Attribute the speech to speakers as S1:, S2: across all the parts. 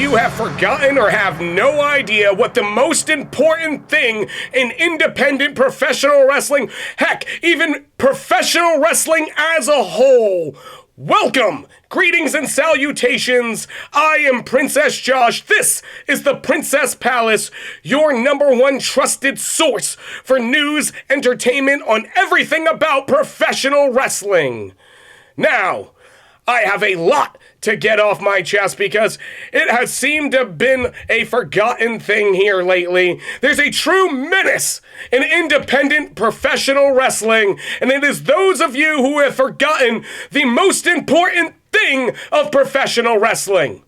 S1: you have forgotten or have no idea what the most important thing in independent professional wrestling, heck, even professional wrestling as a whole. Welcome! Greetings and salutations. I am Princess Josh. This is the Princess Palace, your #1 trusted source for news, entertainment on everything about professional wrestling. Now, I have a lot to get off my chest because it has seemed to have been a forgotten thing here lately. There's a true menace in independent professional wrestling, and it is those of you who have forgotten the most important thing of professional wrestling.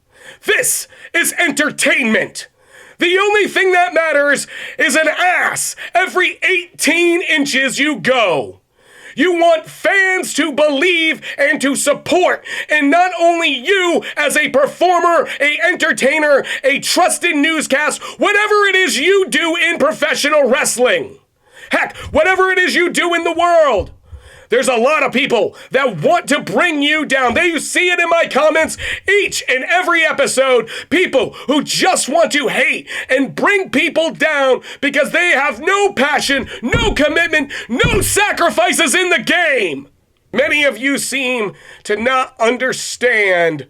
S1: This is entertainment. The only thing that matters is an ass every 18 inches you go. You want fans to believe and to support, and not only you as a performer, a entertainer, a trusted newscast, whatever it is you do in professional wrestling. Heck, whatever it is you do in the world. There's a lot of people that want to bring you down. You see it in my comments each and every episode. People who just want to hate and bring people down because they have no passion, no commitment, no sacrifices in the game. Many of you seem to not understand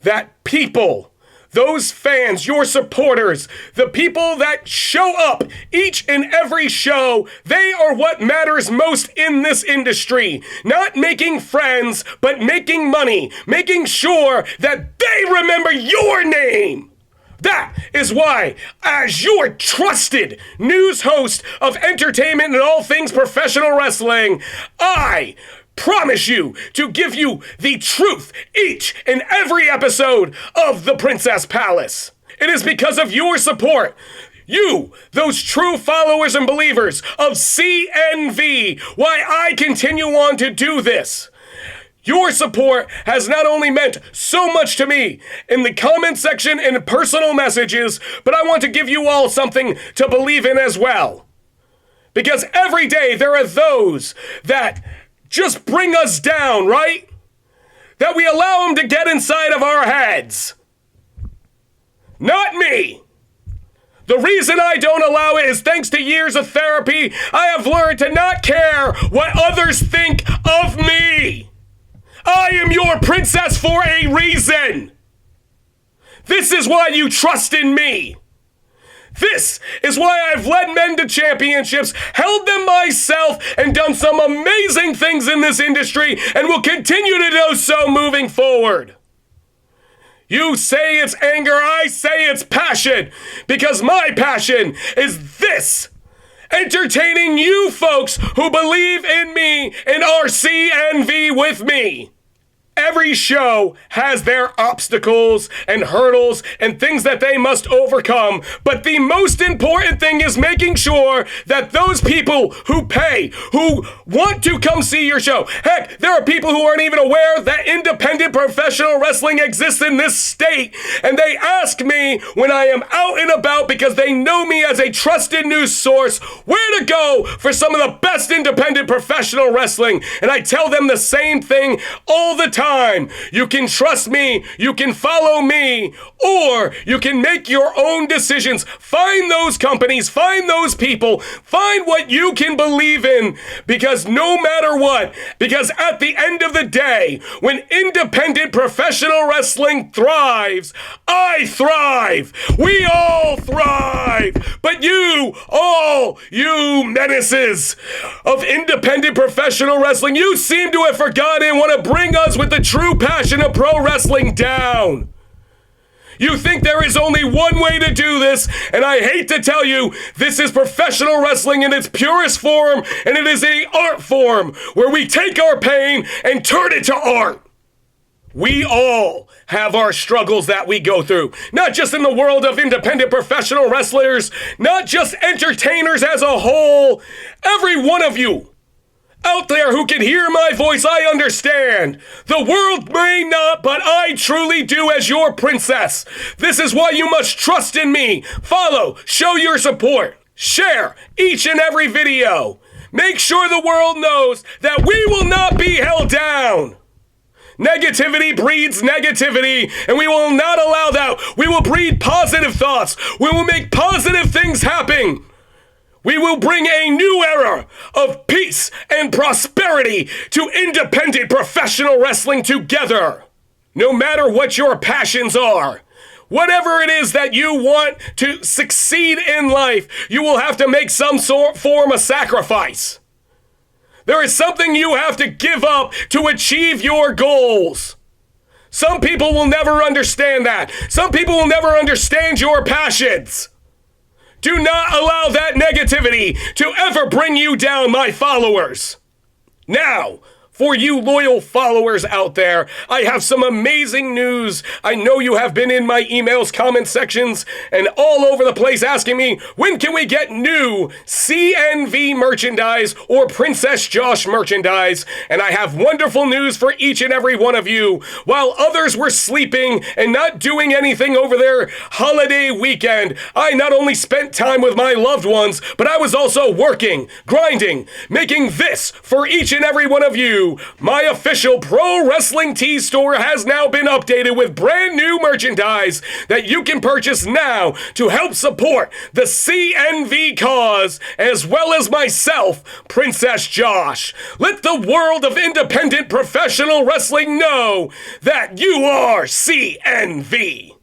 S1: that people, those fans, your supporters, the people that show up each and every show, they are what matters most in this industry. Not making friends, but making money, making sure that they remember your name. That is why, as your trusted news host of entertainment and all things professional wrestling, I promise you to give you the truth each and every episode of the Princess Palace. It is because of your support, you, those true followers and believers of CNV, why I continue on to do this. Your support has not only meant so much to me in the comment section and personal messages, but I want to give you all something to believe in as well. Because every day there are those that just bring us down, right? That we allow them to get inside of our heads. Not me. The reason I don't allow it is thanks to years of therapy, I have learned to not care what others think of me. I am your princess for a reason. This is why you trust in me. This is why I've led men to championships, held them myself, and done some amazing things in this industry, and will continue to do so moving forward. You say it's anger, I say it's passion, because my passion is this: entertaining you folks who believe in me and are CNV with me. Every show has their obstacles and hurdles and things that they must overcome, but the most important thing is making sure that those people who pay, who want to come see your show, heck, there are people who aren't even aware that independent professional wrestling exists in this state, and they ask me when I am out and about because they know me as a trusted news source where to go for some of the best independent professional wrestling, and I tell them the same thing all the time. You can trust me, you can follow me, or you can make your own decisions. Find those companies, find those people, find what you can believe in, because no matter what, because at the end of the day, when independent professional wrestling thrives, I thrive. We all thrive. But you, all you menaces of independent professional wrestling, you seem to have forgotten and want to bring us with the true passion of pro wrestling down. You think there is only one way to do this, and I hate to tell you, this is professional wrestling in its purest form, and it is an art form where we take our pain and turn it to art. We all have our struggles that we go through, not just in the world of independent professional wrestlers, not just entertainers as a whole. Every one of you out there who can hear my voice, I understand. The world may not, but I truly do as your princess. This is why you must trust in me. Follow, show your support, share each and every video. Make sure the world knows that we will not be held down. Negativity breeds negativity, and we will not allow that. We will breed positive thoughts. We will make positive things happen. We will bring a new era of peace and prosperity to independent professional wrestling together. No matter what your passions are, whatever it is that you want to succeed in life, you will have to make some form of sacrifice. There is something you have to give up to achieve your goals. Some people will never understand that. Some people will never understand your passions. Do not allow that negativity to ever bring you down, my followers. Now, for you loyal followers out there, I have some amazing news. I know you have been in my emails, comment sections, and all over the place asking me, when can we get new CNV merchandise or Princess Josh merchandise? And I have wonderful news for each and every one of you. While others were sleeping and not doing anything over their holiday weekend, I not only spent time with my loved ones, but I was also working, grinding, making this for each and every one of you. My official pro wrestling tee store has now been updated with brand new merchandise that you can purchase now to help support the CNV cause, as well as myself, Princess Josh. Let the world of independent professional wrestling know that you are CNV.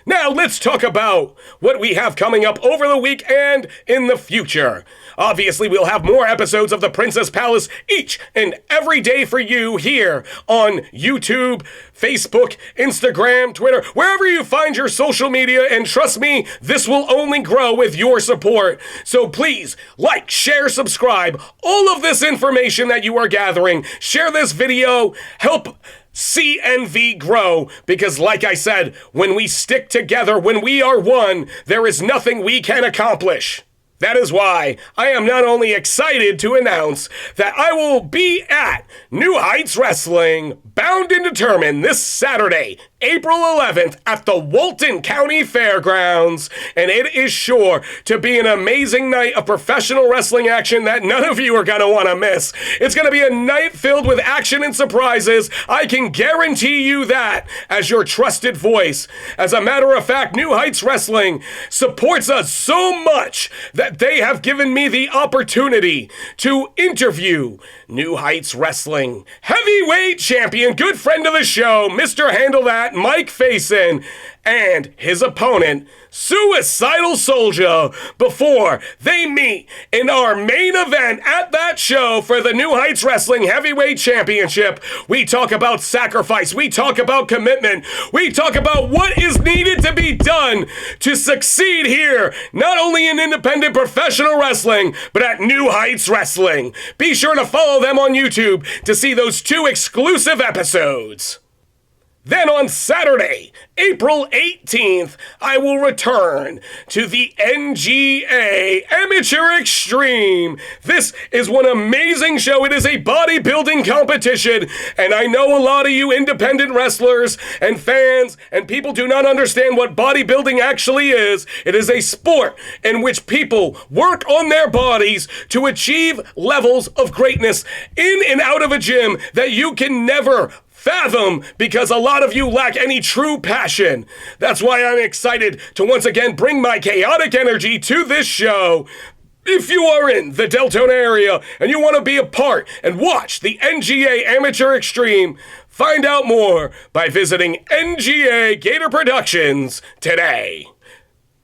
S1: Now let's talk about what we have coming up over the week and in the future. Obviously, we'll have more episodes of the Princess Palace each and every day for you here on YouTube, Facebook, Instagram, Twitter, wherever you find your social media. And trust me, this will only grow with your support. So please like, share, subscribe, all of this information that you are gathering. Share this video, help CNV grow, because like I said, when we stick together, when we are one, there is nothing we can accomplish. That is why I am not only excited to announce that I will be at New Heights Wrestling, bound and determined, this Saturday, April 11th at the Walton County Fairgrounds, and it is sure to be an amazing night of professional wrestling action that none of you are going to want to miss. It's going to be a night filled with action and surprises. I can guarantee you that as your trusted voice. As a matter of fact, New Heights Wrestling supports us so much that they have given me the opportunity to interview New Heights Wrestling heavyweight champion, good friend of the show, Mr. Handle That, Mike Facen, and his opponent, Suicydal Soulja, before they meet in our main event at that show for the New Heights Wrestling Heavyweight Championship. We talk about sacrifice, we talk about commitment, we talk about what is needed to be done to succeed here, not only in independent professional wrestling, but at New Heights Wrestling. Be sure to follow them on YouTube to see those 2 exclusive episodes. Then on Saturday, April 18th, I will return to the NGA Amateur Extreme. This is one amazing show. It is a bodybuilding competition, and I know a lot of you independent wrestlers and fans and people do not understand what bodybuilding actually is. It is a sport in which people work on their bodies to achieve levels of greatness in and out of a gym that you can never fathom, because a lot of you lack any true passion. That's why I'm excited to once again bring my chaotic energy to this show. If you are in the Deltona area and you want to be a part and watch the NGA Amateur Extreme, find out more by visiting NGA Gator Productions today.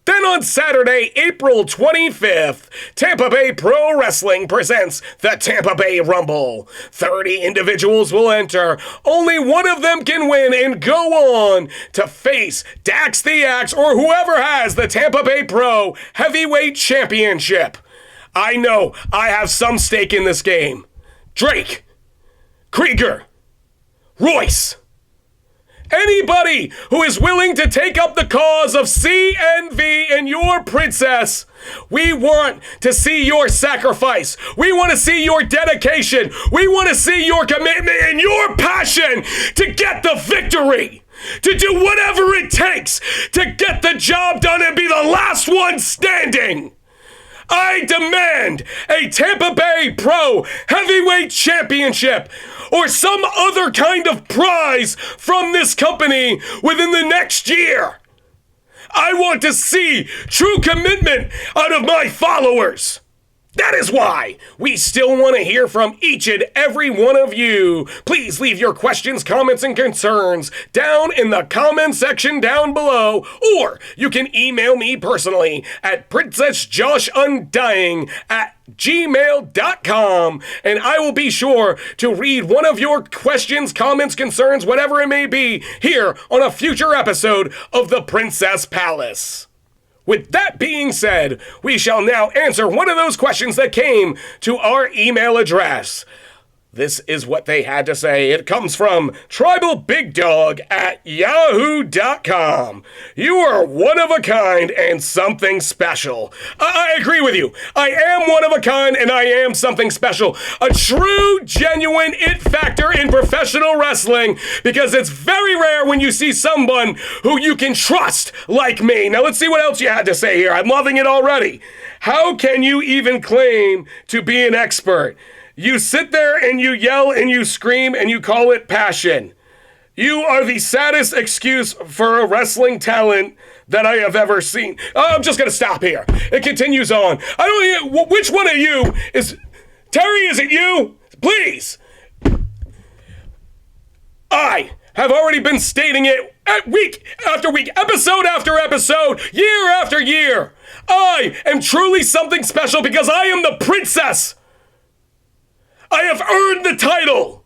S1: Then on Saturday, April 25th, Tampa Bay Pro Wrestling presents the Tampa Bay Rumble. 30 individuals will enter. Only one of them can win and go on to face Dax the Axe or whoever has the Tampa Bay Pro Heavyweight Championship. I know I have some stake in this game. Drake, Krieger, Royce, anybody who is willing to take up the cause of CNV and your princess, we want to see your sacrifice. We want to see your dedication. We want to see your commitment and your passion to get the victory, to do whatever it takes to get the job done and be the last one standing. I demand a Tampa Bay Pro Heavyweight Championship or some other kind of prize from this company within the next year. I want to see true commitment out of my followers. That is why we still want to hear from each and every one of you. Please leave your questions, comments, and concerns down in the comment section down below, or you can email me personally at princessjoshundying@gmail.com, and I will be sure to read one of your questions, comments, concerns, whatever it may be, here on a future episode of the Princess Palace. With that being said, we shall now answer one of those questions that came to our email address. This is what they had to say. It comes from tribalbigdog@yahoo.com. You are one of a kind and something special. I agree with you. I am one of a kind and I am something special. A true, genuine it factor in professional wrestling, because it's very rare when you see someone who you can trust like me. Now let's see what else you had to say here. I'm loving it already. How can you even claim to be an expert? You sit there and you yell and you scream and you call it passion. You are the saddest excuse for a wrestling talent that I have ever seen. I'm just gonna stop here. It continues on. I don't know which one of you is... Terry, is it you? Please. I have already been stating it week after week, episode after episode, year after year. I am truly something special because I am the princess. I have earned the title.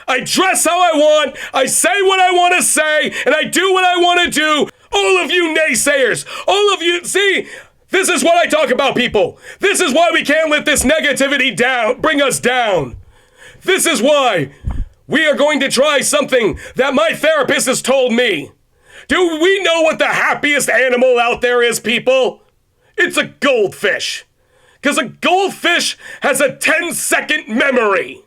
S1: I dress how I want, I say what I want to say, and I do what I want to do. All of you naysayers, all of you, see, this is what I talk about, people. This is why we can't let this negativity bring us down. This is why we are going to try something that my therapist has told me. Do we know what the happiest animal out there is, people? It's a goldfish. Because a goldfish has a 10-second memory.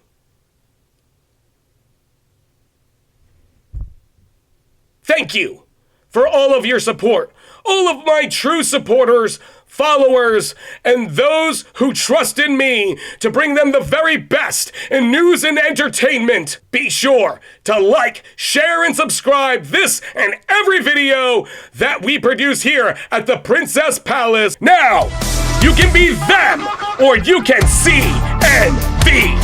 S1: Thank you for all of your support. All of my true supporters, followers, and those who trust in me to bring them the very best in news and entertainment. Be sure to like, share, and subscribe this and every video that we produce here at the Princess Palace. Now, you can be them, or you can see and be